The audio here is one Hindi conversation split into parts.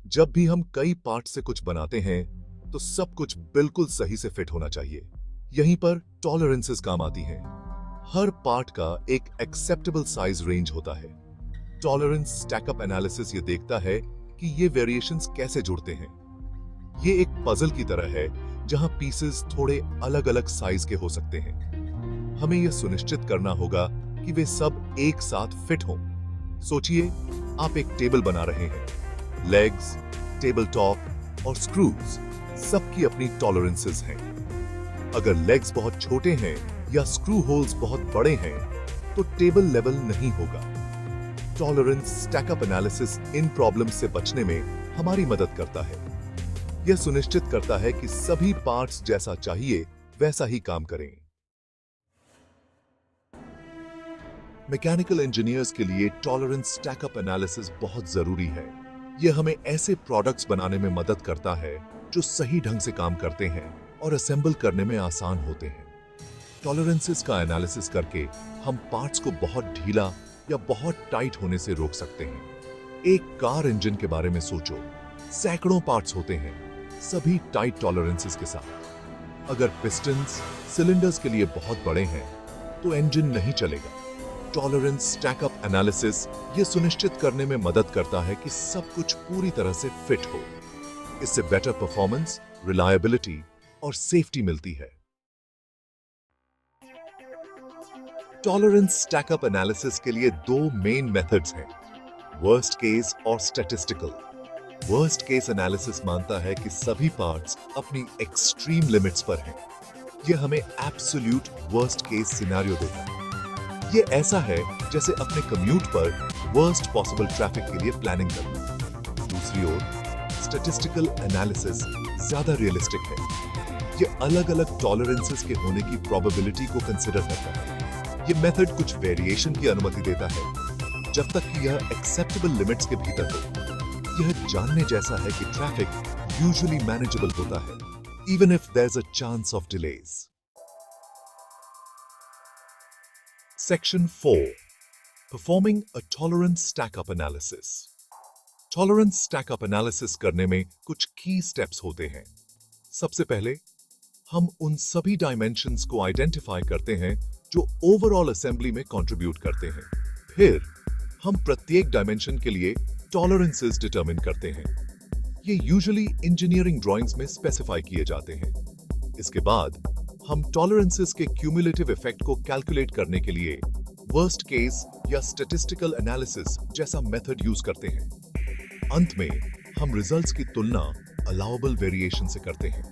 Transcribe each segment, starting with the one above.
जब भी हम कई पार्ट से कुछ बनाते हैं तो सब कुछ बिल्कुल सही से फिट होना चाहिए। यहीं पर टॉलरेंसेस काम आती हैं। हर पार्ट का एक एक्सेप्टेबल साइज रेंज होता है। टॉलरेंस स्टैकअप एनालिसिस ये देखता है कि ये वेरिएशंस कैसे जुड़ते हैं। ये एक पजल की तरह है जहां पीसेस थोड़े अलग अलग साइज के हो सकते हैं। हमें यह सुनिश्चित करना होगा कि वे सब एक साथ फिट हों। सोचिए, आप एक टेबल बना रहे हैं। लेग्स, टेबल टॉप और स्क्रूज सबकी अपनी टॉलरेंसेस हैं। अगर लेग्स बहुत छोटे हैं या स्क्रू होल्स बहुत बड़े हैं तो टेबल लेवल नहीं होगा। Tolerance stack up analysis in problems से बचने में हमारी मदद करता है। यह सुनिश्चित करता है कि सभी पार्ट्स जैसा चाहिए वैसा ही काम करें। मैकेनिकल इंजीनियर्स के लिए टॉलरेंस स्टैकअप एनालिसिस बहुत जरूरी है। यह हमें ऐसे प्रोडक्ट्स बनाने में मदद करता है जो सही ढंग से काम करते हैं और असेंबल करने में आसान होते हैं। टॉलरेंसेस का एनालिसिस करके हम पार्ट्स को बहुत ढीला या बहुत टाइट होने से रोक सकते हैं। एक कार इंजन के बारे में सोचो, सैकड़ों पार्ट्स होते हैं, सभी टाइट टॉलरेंसेस के साथ। अगर पिस्टन्स, सिलेंडर्स के लिए बहुत बड़े हैं तो इंजन नहीं चलेगा। टॉलरेंस स्टैकअप एनालिसिस ये सुनिश्चित करने में मदद करता है कि सब कुछ पूरी तरह से फिट हो। इससे बेटर परफॉर्मेंस, रिलायबिलिटी और सेफ्टी मिलती है। टॉलरेंस स्टैकअप एनालिसिस के लिए दो मेन मेथड्स हैं, वर्स्ट केस और स्टैटिस्टिकल। वर्स्ट केस एनालिसिस मानता है कि सभी पार्ट्स अपनी एक्सट्रीम लिमिट्स पर हैं। यह हमें एब्सोल्यूट वर्स्ट केस सिनेरियो देता है। ये ऐसा है जैसे अपने कम्यूट पर वर्स्ट पॉसिबल ट्रैफिक के लिए प्लानिंग करना। दूसरी ओर स्टैटिस्टिकल एनालिसिस ज्यादा रियलिस्टिक है। ये अलग अलग टॉलरेंसेस के होने की प्रोबेबिलिटी को कंसिडर करता है। ये मेथड कुछ वेरिएशन की अनुमति देता है जब तक कि यह एक्सेप्टेबल लिमिट्स के भीतर हो। यह जानने जैसा है कि ट्रैफिक यूजुअली मैनेजेबल होता है, even if there is a chance of delays. Section 4. Performing a tolerance stack-up analysis. Tolerance stack-up analysis करने में कुछ key steps होते हैं। सबसे पहले हम उन सभी dimensions को identify करते हैं जो overall assembly में contribute करते हैं। फिर हम प्रत्येक dimension के लिए tolerances determine करते हैं। ये usually engineering drawings में specify किए जाते हैं। इसके बाद हम टॉलरेंसेस के क्यूमुलेटिव इफेक्ट को कैलकुलेट करने के लिए वर्स्ट केस या स्टैटिस्टिकल एनालिसिस जैसा मेथड यूज करते हैं। अंत में हम रिजल्ट्स की तुलना अलाउएबल वेरिएशन से करते हैं।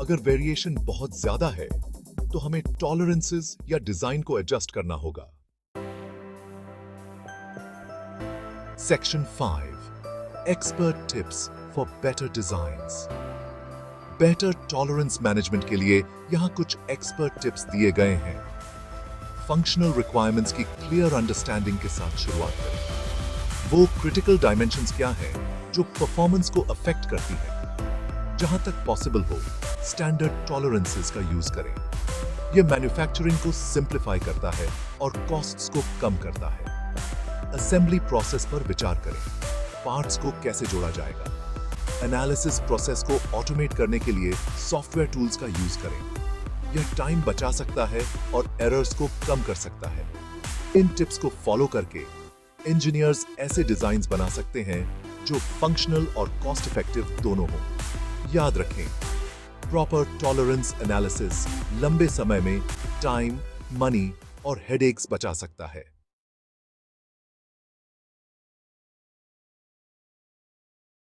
अगर वेरिएशन बहुत ज्यादा है तो हमें टॉलरेंसेस या डिजाइन को एडजस्ट करना होगा। Section 5. Expert tips for better designs. Better tolerance management के लिए यहां कुछ एक्सपर्ट टिप्स दिए गए हैं। फंक्शनल रिक्वायरमेंट्स की क्लियर अंडरस्टैंडिंग के साथ शुरुआत करें। वो क्रिटिकल डायमेंशंस क्या हैं जो परफॉर्मेंस को अफेक्ट करती हैं। जहां तक पॉसिबल हो स्टैंडर्ड टॉलरेंसेस का यूज करें। यह मैन्युफैक्चरिंग को सिंप्लीफाई करता है और कॉस्ट्स को कम करता है। असेंबली प्रोसेस पर विचार करें। पार्ट्स को कैसे जोड़ा जाएगा। एनालिसिस प्रोसेस को ऑटोमेट करने के लिए सॉफ्टवेयर टूल्स का यूज करें। यह टाइम बचा सकता है और एरर्स को कम कर सकता है। इन टिप्स को फॉलो करके इंजीनियर्स ऐसे डिजाइन्स बना सकते हैं जो फंक्शनल और कॉस्ट इफेक्टिव दोनों हों। याद रखें, प्रॉपर टॉलरेंस एनालिसिस लंबे समय में टाइम, मनी और हेडेक्स बचा सकता है।